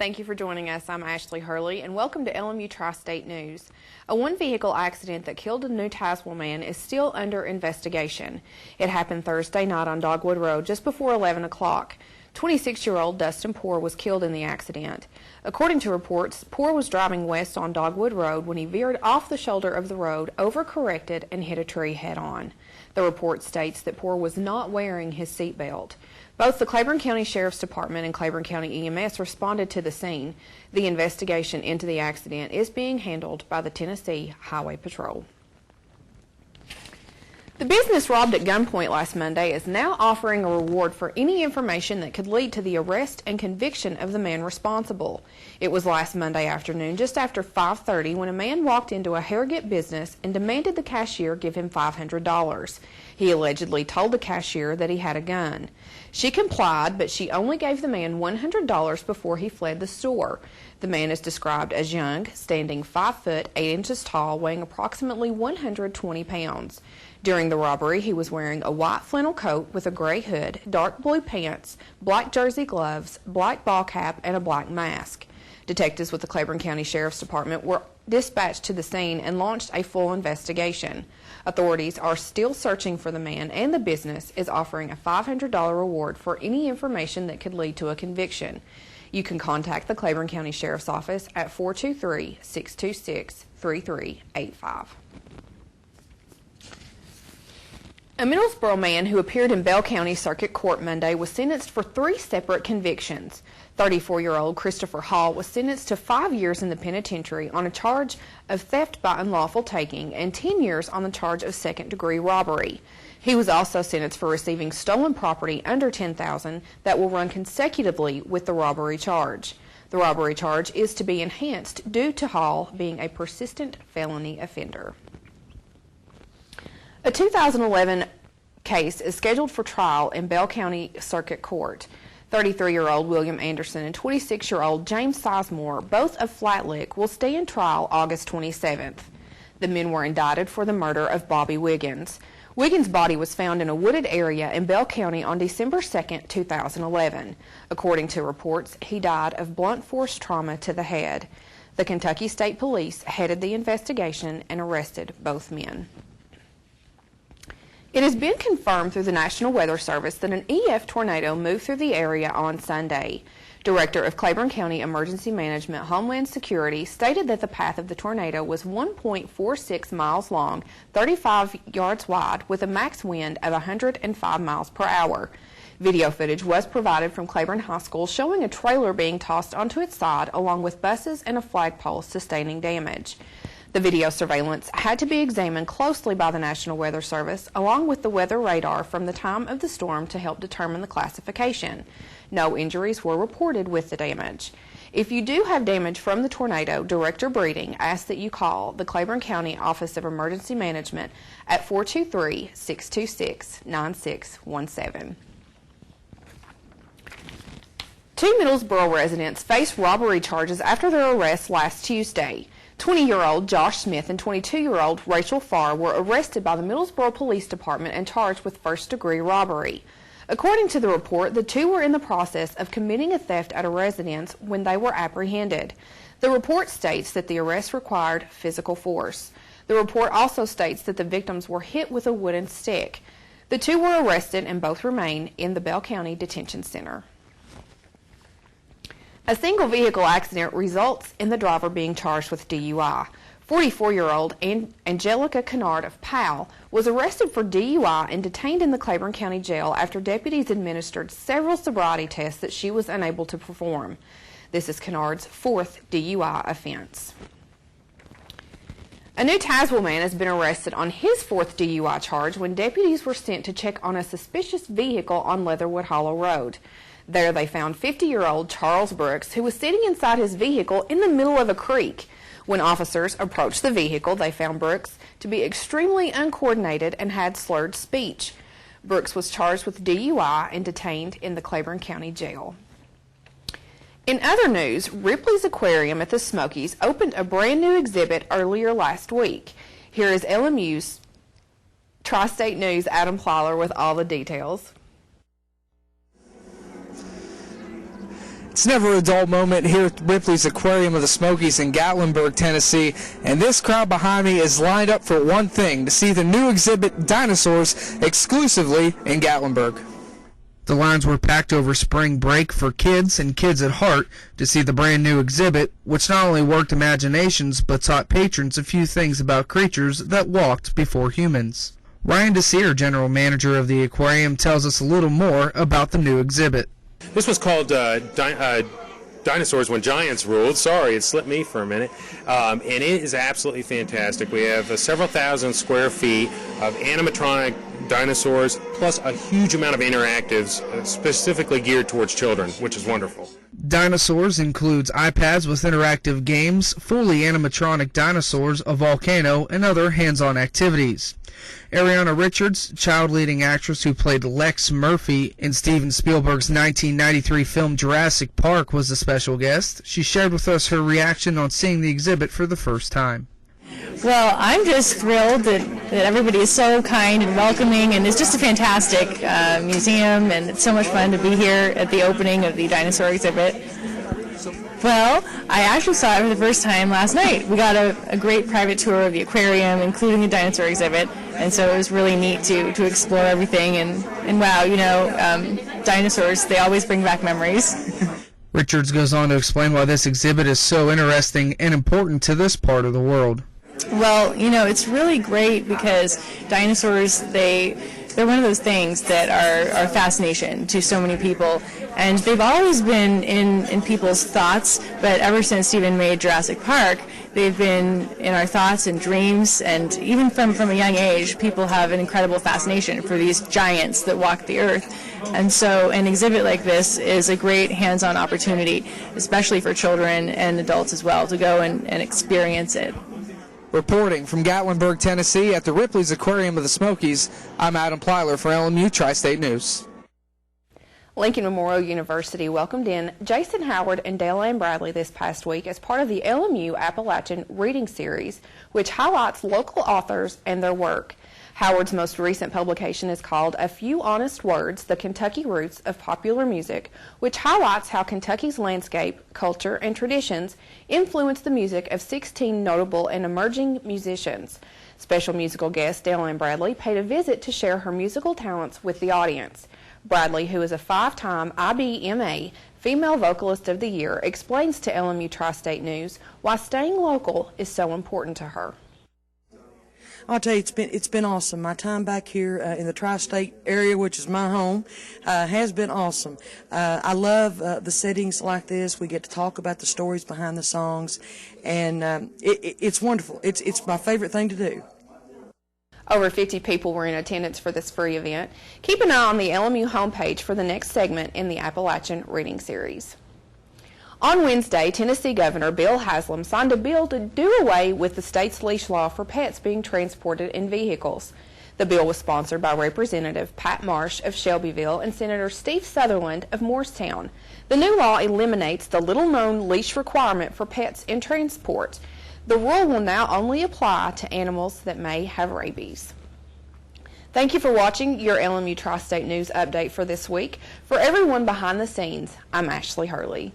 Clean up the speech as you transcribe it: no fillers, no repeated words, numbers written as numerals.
Thank you for joining us. I'm Ashley Hurley, and welcome to LMU Tri-State News. A one-vehicle accident that killed a New Tazewell man is still under investigation. It happened Thursday night on Dogwood Road just before 11 o'clock. 26-year-old Dustin Poore was killed in the accident. According to reports, Poore was driving west on Dogwood Road when he veered off the shoulder of the road, overcorrected, and hit a tree head-on. The report states that Poore was not wearing his seatbelt. Both the Claiborne County Sheriff's Department and Claiborne County EMS responded to the scene. The investigation into the accident is being handled by the Tennessee Highway Patrol. The business robbed at gunpoint last Monday is now offering a reward for any information that could lead to the arrest and conviction of the man responsible. It was last Monday afternoon, just after 5:30, when a man walked into a Harrogate business and demanded the cashier give him $500. He allegedly told the cashier that he had a gun. She complied, but she only gave the man $100 before he fled the store. The man is described as young, standing 5 foot 8 inches tall, weighing approximately 120 pounds. During the robbery, he was wearing a white flannel coat with a gray hood, dark blue pants, black jersey gloves, black ball cap, and a black mask. Detectives with the Claiborne County Sheriff's Department were dispatched to the scene and launched a full investigation. Authorities are still searching for the man, and the business is offering a $500 reward for any information that could lead to a conviction. You can contact the Claiborne County Sheriff's Office at 423-626-3385. A Middlesboro man who appeared in Bell County Circuit Court Monday was sentenced for 3 separate convictions. 34-year-old Christopher Hall was sentenced to 5 years in the penitentiary on a charge of theft by unlawful taking and 10 years on the charge of second-degree robbery. He was also sentenced for receiving stolen property under $10,000 that will run consecutively with the robbery charge. The robbery charge is to be enhanced due to Hall being a persistent felony offender. A 2011 case is scheduled for trial in Bell County Circuit Court. 33-year-old William Anderson and 26-year-old James Sizemore, both of Flat Lick, will stand trial August 27th. The men were indicted for the murder of Bobby Wiggins. Wiggins' body was found in a wooded area in Bell County on December 2, 2011. According to reports, he died of blunt force trauma to the head. The Kentucky State Police headed the investigation and arrested both men. It has been confirmed through the National Weather Service that an EF tornado moved through the area on Sunday. Director of Claiborne County Emergency Management Homeland Security stated that the path of the tornado was 1.46 miles long, 35 yards wide, with a max wind of 105 miles per hour. Video footage was provided from Claiborne High School showing a trailer being tossed onto its side along with buses and a flagpole sustaining damage. The video surveillance had to be examined closely by the National Weather Service, along with the weather radar from the time of the storm to help determine the classification. No injuries were reported with the damage. If you do have damage from the tornado, Director Breeding asks that you call the Claiborne County Office of Emergency Management at 423-626-9617. 2 Middlesboro residents faced robbery charges after their arrests last Tuesday. 20-year-old Josh Smith and 22-year-old Rachel Farr were arrested by the Middlesboro Police Department and charged with first-degree robbery. According to the report, the two were in the process of committing a theft at a residence when they were apprehended. The report states that the arrest required physical force. The report also states that the victims were hit with a wooden stick. The two were arrested and both remain in the Bell County Detention Center. A single vehicle accident results in the driver being charged with DUI. 44-year-old Angelica Kennard of Powell was arrested for DUI and detained in the Claiborne County Jail after deputies administered several sobriety tests that she was unable to perform. This is Kennard's 4th DUI offense. A New Tazewell man has been arrested on his 4th DUI charge when deputies were sent to check on a suspicious vehicle on Leatherwood Hollow Road. There they found 50-year-old Charles Brooks, who was sitting inside his vehicle in the middle of a creek. When officers approached the vehicle, they found Brooks to be extremely uncoordinated and had slurred speech. Brooks was charged with DUI and detained in the Claiborne County Jail. In other news, Ripley's Aquarium at the Smokies opened a brand new exhibit earlier last week. Here is LMU's Tri-State News' Adam Plyler with all the details. It's never a dull moment here at Ripley's Aquarium of the Smokies in Gatlinburg, Tennessee, and this crowd behind me is lined up for one thing, to see the new exhibit, Dinosaurs, exclusively in Gatlinburg. The lines were packed over spring break for kids and kids at heart to see the brand new exhibit, which not only worked imaginations but taught patrons a few things about creatures that walked before humans. Ryan DeSeer, general manager of the aquarium, tells us a little more about the new exhibit. This was called Dinosaurs When Giants Ruled. Sorry, it slipped me for a minute. And it is absolutely fantastic. We have several thousand square feet of animatronic dinosaurs, plus a huge amount of interactives specifically geared towards children, which is wonderful. Dinosaurs includes iPads with interactive games, fully animatronic dinosaurs, a volcano, and other hands-on activities. Ariana Richards, child leading actress who played Lex Murphy in Steven Spielberg's 1993 film Jurassic Park, was a special guest. She shared with us her reaction on seeing the exhibit for the first time. Well, I'm just thrilled that everybody is so kind and welcoming, and it's just a fantastic museum, and it's so much fun to be here at the opening of the dinosaur exhibit. Well, I actually saw it for the first time last night. We got a great private tour of the aquarium, including the dinosaur exhibit, and so it was really neat to explore everything, and wow, you know, dinosaurs, they always bring back memories. Richards goes on to explain why this exhibit is so interesting and important to this part of the world. Well, you know, it's really great because dinosaurs, they're one of those things that are fascination to so many people, and they've always been in people's thoughts, but ever since Steven made Jurassic Park, they've been in our thoughts and dreams, and even from a young age, people have an incredible fascination for these giants that walk the earth. And so an exhibit like this is a great hands-on opportunity, especially for children and adults as well, to go and experience it. Reporting from Gatlinburg, Tennessee at the Ripley's Aquarium of the Smokies, I'm Adam Plyler for LMU Tri-State News. Lincoln Memorial University welcomed in Jason Howard and Dale Ann Bradley this past week as part of the LMU Appalachian Reading Series, which highlights local authors and their work. Howard's most recent publication is called A Few Honest Words, The Kentucky Roots of Popular Music, which highlights how Kentucky's landscape, culture, and traditions influence the music of 16 notable and emerging musicians. Special musical guest Dale Ann Bradley paid a visit to share her musical talents with the audience. Bradley, who is a 5-time IBMA Female Vocalist of the Year, explains to LMU Tri-State News why staying local is so important to her. I'll tell you, it's been awesome. My time back here in the tri-state area, which is my home, has been awesome. I love the settings like this. We get to talk about the stories behind the songs, and it's wonderful. It's my favorite thing to do. Over 50 people were in attendance for this free event. Keep an eye on the LMU homepage for the next segment in the Appalachian Reading Series. On Wednesday, Tennessee Governor Bill Haslam signed a bill to do away with the state's leash law for pets being transported in vehicles. The bill was sponsored by Representative Pat Marsh of Shelbyville and Senator Steve Sutherland of Morristown. The new law eliminates the little-known leash requirement for pets in transport. The rule will now only apply to animals that may have rabies. Thank you for watching your LMU Tri-State News update for this week. For everyone behind the scenes, I'm Ashley Hurley.